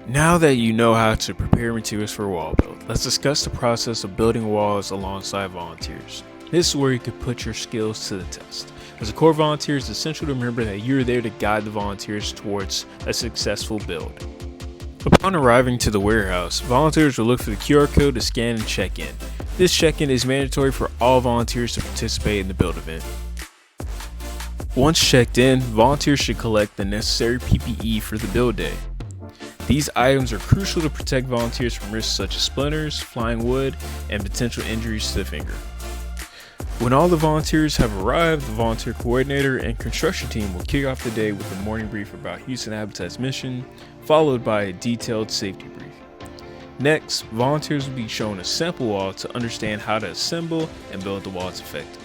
Now that you know how to prepare materials for a wall build, let's discuss the process of building walls alongside volunteers. This is where you could put your skills to the test. As a core volunteer, it's essential to remember that you're there to guide the volunteers towards a successful build. Upon arriving to the warehouse, volunteers will look for the QR code to scan and check in. This check-in is mandatory for all volunteers to participate in the build event. Once checked in, volunteers should collect the necessary PPE for the build day. These items are crucial to protect volunteers from risks such as splinters, flying wood, and potential injuries to the finger. When all the volunteers have arrived, the volunteer coordinator and construction team will kick off the day with a morning brief about Houston Habitat's mission, followed by a detailed safety brief. Next, volunteers will be shown a sample wall to understand how to assemble and build the walls effectively.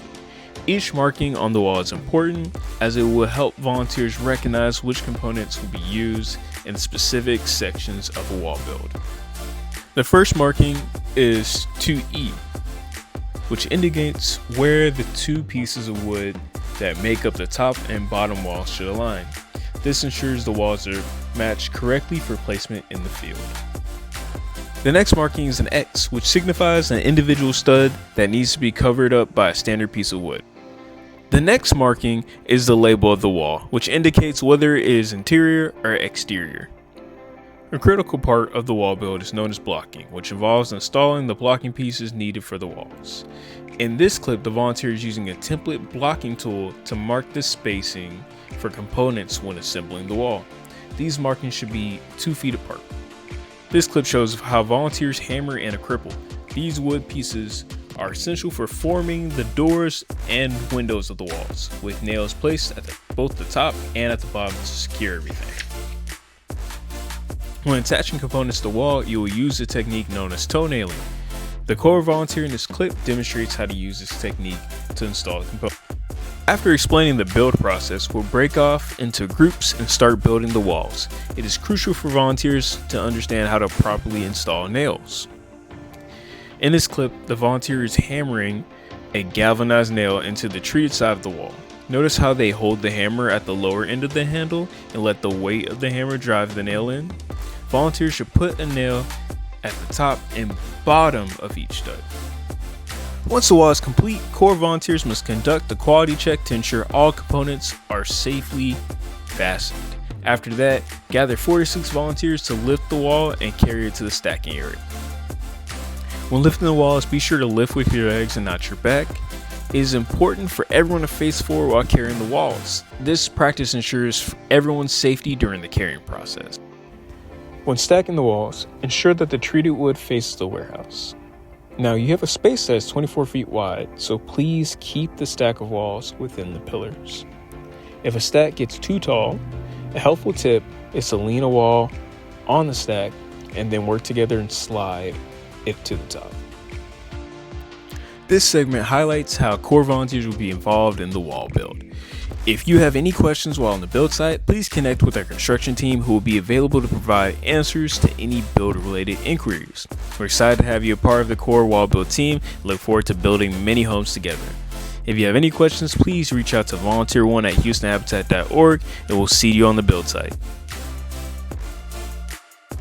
Each marking on the wall is important, as it will help volunteers recognize which components will be used in specific sections of a wall build. The first marking is 2E, which indicates where the two pieces of wood that make up the top and bottom wall should align. This ensures the walls are matched correctly for placement in the field. The next marking is an X, which signifies an individual stud that needs to be covered up by a standard piece of wood. The next marking is the label of the wall, which indicates whether it is interior or exterior. A critical part of the wall build is known as blocking, which involves installing the blocking pieces needed for the walls. In this clip, the volunteer is using a template blocking tool to mark the spacing for components when assembling the wall. These markings should be 2 feet apart. This clip shows how volunteers hammer and a cripple. These wood pieces are essential for forming the doors and windows of the walls, with nails placed at both the top and at the bottom to secure everything. When attaching components to the wall, you will use a technique known as toe nailing. The core volunteer in this clip demonstrates how to use this technique to install a component. After explaining the build process, we'll break off into groups and start building the walls. It is crucial for volunteers to understand how to properly install nails. In this clip, the volunteer is hammering a galvanized nail into the treated side of the wall. Notice how they hold the hammer at the lower end of the handle and let the weight of the hammer drive the nail in. Volunteers should put a nail at the top and bottom of each stud. Once the wall is complete, core volunteers must conduct a quality check to ensure all components are safely fastened. After that, gather 4 to 6 volunteers to lift the wall and carry it to the stacking area. When lifting the walls, be sure to lift with your legs and not your back. It is important for everyone to face forward while carrying the walls. This practice ensures everyone's safety during the carrying process. When stacking the walls, ensure that the treated wood faces the warehouse. Now you have a space that is 24 feet wide, so please keep the stack of walls within the pillars. If a stack gets too tall, a helpful tip is to lean a wall on the stack and then work together and slide it to the top. This segment highlights how core volunteers will be involved in the wall build. If you have any questions while on the build site, please connect with our construction team who will be available to provide answers to any build related inquiries. We're excited to have you a part of the core wall build team and look forward to building many homes together. If you have any questions, please reach out to volunteer1@houstonhabitat.org and we'll see you on the build site.